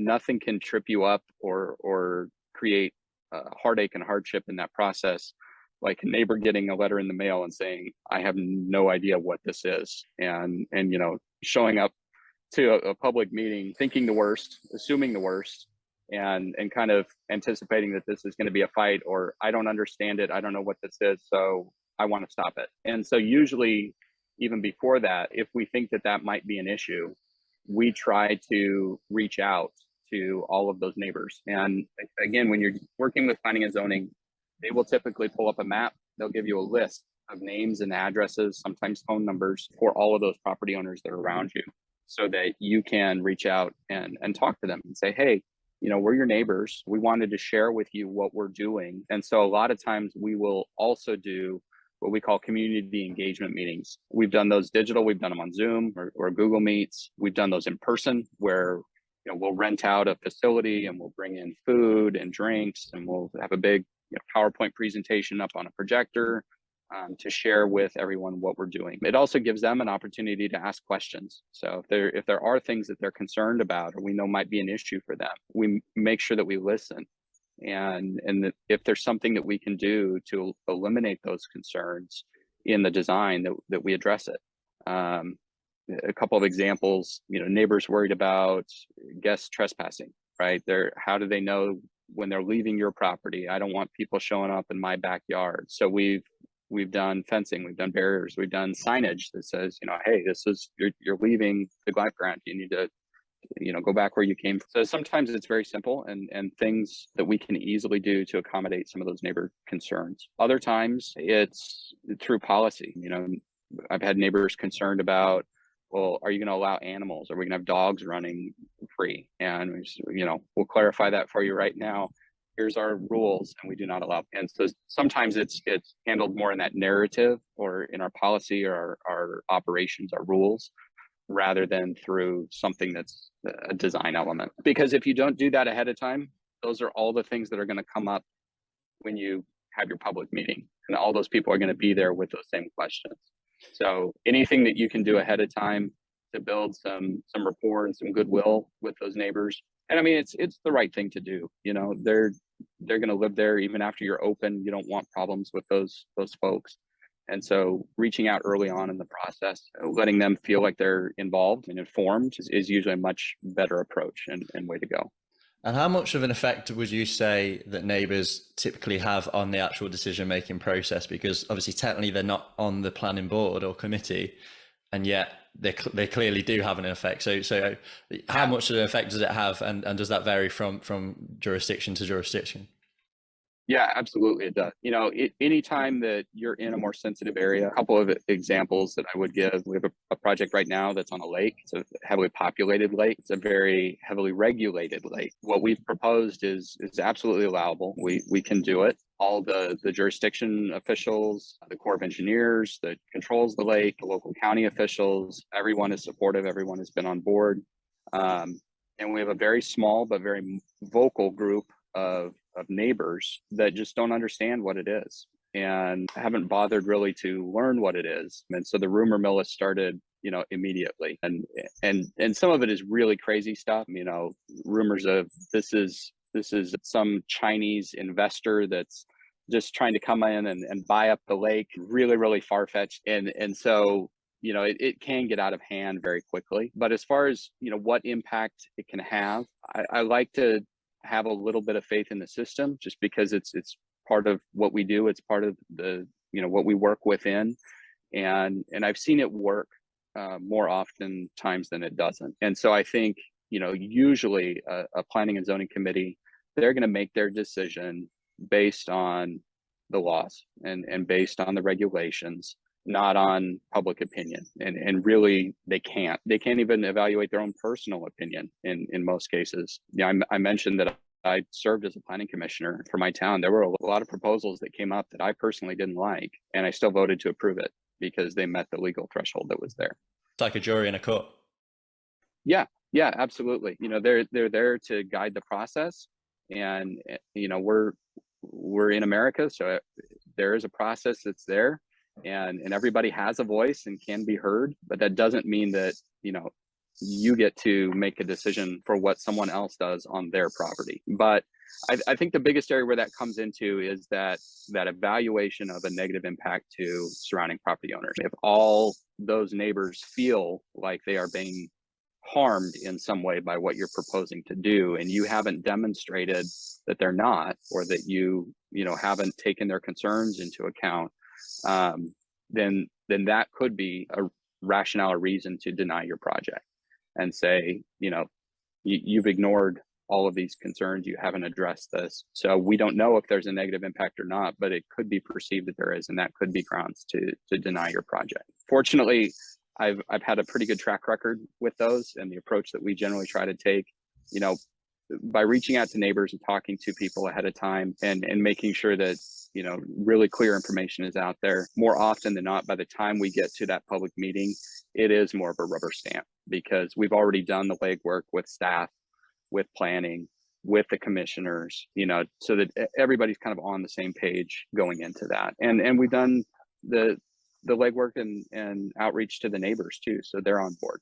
nothing can trip you up or create heartache and hardship in that process, like a neighbor getting a letter in the mail and saying, I have no idea what this is. And showing up to a public meeting, thinking the worst, assuming the worst, and kind of anticipating that this is going to be a fight, or I don't understand it. I don't know what this is. So I want to stop it. And so usually even before that, if we think that that might be an issue, we try to reach out to all of those neighbors. And again, when you're working with planning and zoning, they will typically pull up a map. They'll give you a list of names and addresses, sometimes phone numbers for all of those property owners that are around you, so that you can reach out and talk to them and say, hey, we're your neighbors. We wanted to share with you what we're doing. And so a lot of times we will also do what we call community engagement meetings. We've done those digital, we've done them on Zoom or Google Meets. We've done those in person where we'll rent out a facility and we'll bring in food and drinks, and we'll have a big PowerPoint presentation up on a projector to share with everyone what we're doing. It also gives them an opportunity to ask questions. So if there are things that they're concerned about or we know might be an issue for them, we make sure that we listen. And that if there's something that we can do to eliminate those concerns in the design, that we address it. A couple of examples, neighbors worried about guests trespassing, right? How do they know when they're leaving your property? I don't want people showing up in my backyard. So we've done fencing, we've done barriers, we've done signage that says, hey, you're leaving the golf ground. You need to, go back where you came. So sometimes it's very simple and things that we can easily do to accommodate some of those neighbor concerns. Other times it's through policy. I've had neighbors concerned about, well, are you going to allow animals? Are we going to have dogs running free? And we'll clarify that for you right now. Here's our rules, and we do not allow. And so sometimes it's handled more in that narrative or in our policy or our operations, our rules, rather than through something that's a design element. Because if you don't do that ahead of time, those are all the things that are going to come up when you have your public meeting, and all those people are going to be there with those same questions. So anything that you can do ahead of time to build some rapport and some goodwill with those neighbors. And I mean, it's the right thing to do. They're going to live there even after you're open. You don't want problems with those folks. And so reaching out early on in the process, letting them feel like they're involved and informed is usually a much better approach and way to go. And how much of an effect would you say that neighbours typically have on the actual decision-making process? Because obviously technically they're not on the planning board or committee, and yet they clearly do have an effect. So how much of an effect does it have, and does that vary from jurisdiction to jurisdiction? Yeah, absolutely it does. Anytime that you're in a more sensitive area, a couple of examples that I would give, we have a project right now that's on a lake. It's a heavily populated lake. It's a very heavily regulated lake. What we've proposed is absolutely allowable. We can do it. All the jurisdiction officials, the Corps of Engineers that controls the lake, the local county officials, everyone is supportive. Everyone has been on board. And we have a very small but very vocal group of neighbors that just don't understand what it is and haven't bothered really to learn what it is. And so the rumor mill has started, immediately. And some of it is really crazy stuff, rumors of this is some Chinese investor that's just trying to come in and buy up the lake, really, really far-fetched. And so, it can get out of hand very quickly. But as far as, what impact it can have, I like to have a little bit of faith in the system, just because it's part of what we do. It's part of the, what we work within. And I've seen it work more often times than it doesn't. And so I think, usually a planning and zoning committee, they're going to make their decision based on the laws and based on the regulations, not on public opinion. And really, they can't even evaluate their own personal opinion in most cases. I mentioned that I served as a planning commissioner for my town. There were a lot of proposals that came up that I personally didn't like, and I still voted to approve it because they met the legal threshold that was there. It's like a jury in a court. Yeah, absolutely. They're there to guide the process, and we're in America, so there is a process that's there. And everybody has a voice and can be heard, but that doesn't mean that you get to make a decision for what someone else does on their property. But I think the biggest area where that comes into is that evaluation of a negative impact to surrounding property owners. If all those neighbors feel like they are being harmed in some way by what you're proposing to do, and you haven't demonstrated that they're not, or that you haven't taken their concerns into account, then that could be a rationale or reason to deny your project and say, you've ignored all of these concerns, you haven't addressed this. So we don't know if there's a negative impact or not, but it could be perceived that there is, and that could be grounds to deny your project. Fortunately, I've had a pretty good track record with those, and the approach that we generally try to take, by reaching out to neighbors and talking to people ahead of time, and making sure that really clear information is out there. More often than not, by the time we get to that public meeting, it is more of a rubber stamp, because we've already done the legwork with staff, with planning, with the commissioners, so that everybody's kind of on the same page going into that. And we've done the legwork and outreach to the neighbors too, so they're on board.